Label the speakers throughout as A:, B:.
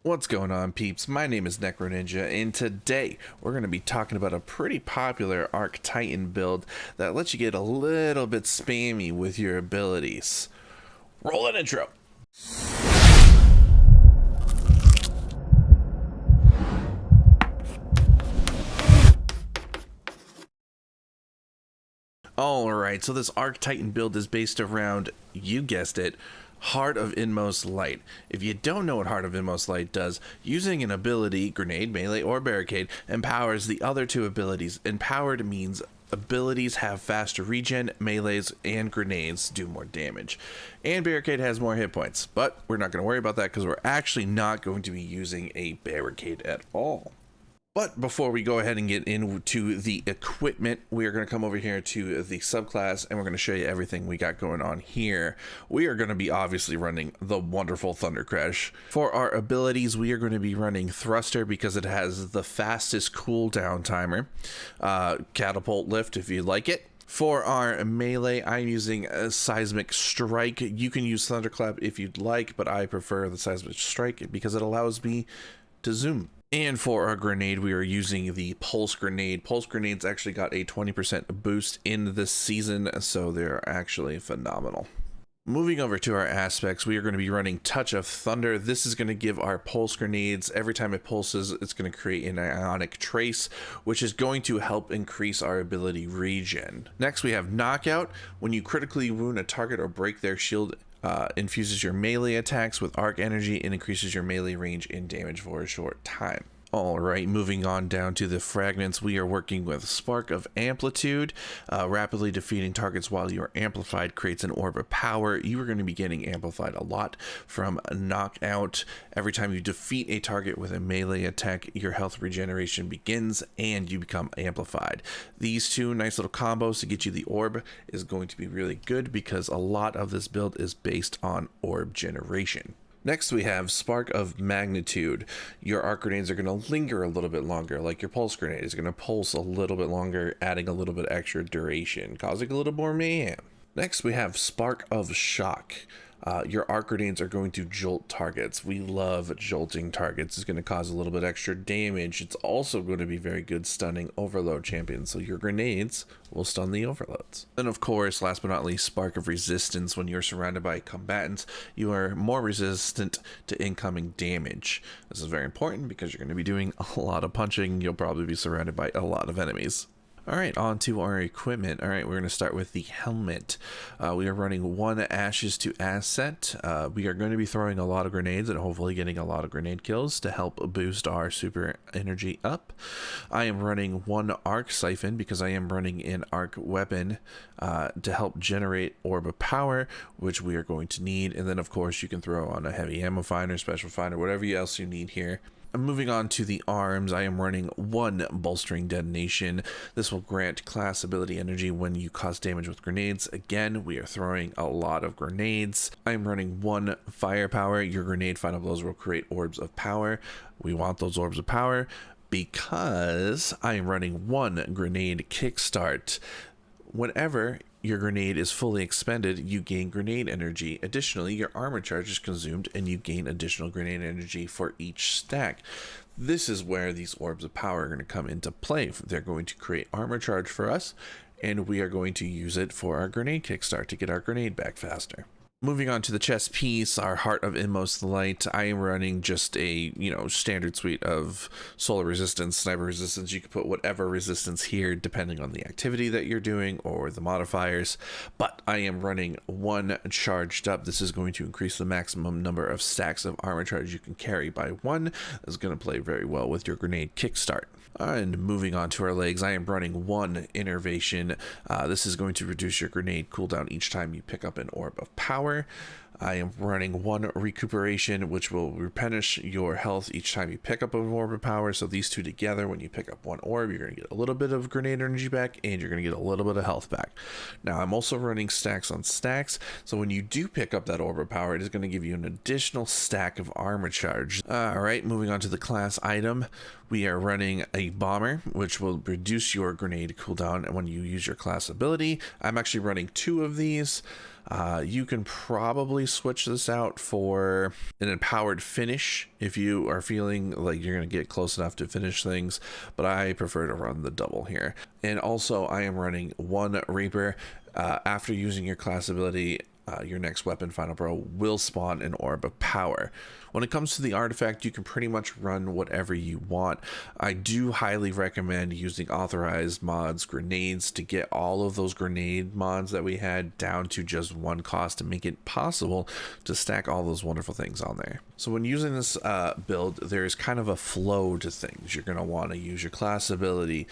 A: What's going on, peeps? My name is Necro Ninja, and today we're going to be talking about a pretty popular Arc Titan build that lets you get a little bit spammy with your abilities. Roll an intro. Alright, so this Arc Titan build is based around, you guessed it, Heart of Inmost Light. If you don't know what Heart of Inmost Light does, using an ability, grenade, melee, or barricade, empowers the other two abilities. Empowered means abilities have faster regen, melees and grenades do more damage. And barricade has more hit points, but we're not going to worry about that because we're actually not going to be using a barricade at all. But before we go ahead and get into the equipment, we are going to come over here to the subclass and we're going to show you everything we got going on here. We are going to be obviously running the wonderful Thunder Crash. For our abilities, we are going to be running Thruster because it has the fastest cooldown timer. Catapult Lift if you like it. For our melee, I'm using a Seismic Strike. You can use Thunderclap if you'd like, but I prefer the Seismic Strike because it allows me to zoom. And for our grenade, we are using the Pulse Grenade. Pulse Grenades actually got a 20% boost in this season, so they're actually phenomenal. Moving over to our aspects, we are going to be running Touch of Thunder. This is going to give our Pulse Grenades, every time it pulses, it's going to create an ionic trace, which is going to help increase our ability regen. Next, we have Knockout. When you critically wound a target or break their shield, infuses your melee attacks with arc energy and increases your melee range and damage for a short time. Alright, moving on down to the fragments, we are working with Spark of Amplitude. Rapidly defeating targets while you are amplified creates an orb of power. You are going to be getting amplified a lot from Knockout. Every time you defeat a target with a melee attack, your health regeneration begins and you become amplified. These two nice little combos to get you the orb is going to be really good because a lot of this build is based on orb generation. Next, we have Spark of Magnitude. Your arc grenades are going to linger a little bit longer, like your pulse grenade is going to pulse a little bit longer, adding a little bit extra duration, causing a little more mayhem. Next, we have Spark of Shock. Your arc grenades are going to jolt targets. We love jolting targets. It's going to cause a little bit extra damage. It's also going to be very good stunning overload champions, so your grenades will stun the overloads. And of course, last but not least, Spark of Resistance. When you're surrounded by combatants, you are more resistant to incoming damage. This is very important because you're going to be doing a lot of punching. You'll probably be surrounded by a lot of enemies. Alright, on to our equipment. Alright, we're going to start with the helmet. We are running 1 Ashes to Asset. We are going to be throwing a lot of grenades and hopefully getting a lot of grenade kills to help boost our super energy up. I am running 1 Arc Siphon because I am running an Arc Weapon to help generate Orb of Power, which we are going to need. And then, of course, you can throw on a Heavy Ammo Finder, Special Finder, whatever else you need here. Moving on to the arms, I am running 1 Bolstering Detonation. This will grant class ability energy when you cause damage with grenades. Again, we are throwing a lot of grenades. I am running 1 Firepower. Your grenade final blows will create orbs of power. We want those orbs of power because I am running 1 Grenade Kickstart. Whenever your grenade is fully expended, you gain grenade energy. Additionally, your armor charge is consumed and you gain additional grenade energy for each stack. This is where these orbs of power are going to come into play. They're going to create armor charge for us, and we are going to use it for our grenade kickstart to get our grenade back faster. Moving on to the chest piece, our Heart of Inmost Light. I am running just a, standard suite of solar resistance, sniper resistance. You can put whatever resistance here depending on the activity that you're doing or the modifiers. But I am running 1 charged up. This is going to increase the maximum number of stacks of armor charge you can carry by 1. This is going to play very well with your grenade kickstart. And moving on to our legs, I am running 1 Innervation. This is going to reduce your grenade cooldown each time you pick up an orb of power. I am running 1 Recuperation, which will replenish your health each time you pick up an orb of power. So these two together, when you pick up 1 orb, you're going to get a little bit of grenade energy back and you're going to get a little bit of health back. Now, I'm also running stacks on stacks. So when you do pick up that orb of power, it is going to give you an additional stack of armor charge. All right, moving on to the class item. We are running a Bomber, which will reduce your grenade cooldown when you use your class ability. I'm actually running 2 of these. You can probably always switch this out for an empowered finish if you are feeling like you're going to get close enough to finish things, but I prefer to run the double here. And also I am running one Reaper. After using your class ability, your next weapon, Final Pro, will spawn an orb of power. When it comes to the artifact, you can pretty much run whatever you want. I do highly recommend using authorized mods, grenades, to get all of those grenade mods that we had down to just one cost to make it possible to stack all those wonderful things on there. So when using this build, there's kind of a flow to things. You're going to want to use your class ability,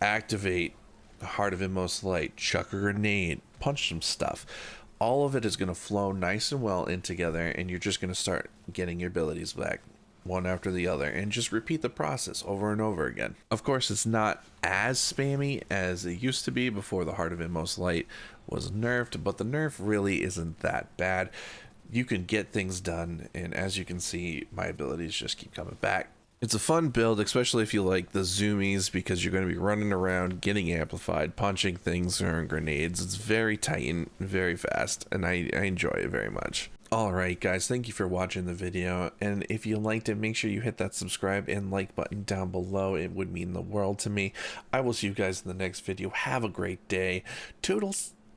A: activate Heart of Inmost Light, chuck a grenade, punch some stuff. All of it is going to flow nice and well in together, and you're just going to start getting your abilities back one after the other and just repeat the process over and over again. Of course, it's not as spammy as it used to be before the Heart of Inmost Light was nerfed, but the nerf really isn't that bad. You can get things done, and as you can see, my abilities just keep coming back. It's a fun build, especially if you like the zoomies, because you're going to be running around, getting amplified, punching things, throwing grenades. It's very tight and very fast, and I enjoy it very much. Alright guys, thank you for watching the video, and if you liked it, make sure you hit that subscribe and like button down below. It would mean the world to me. I will see you guys in the next video. Have a great day. Toodles!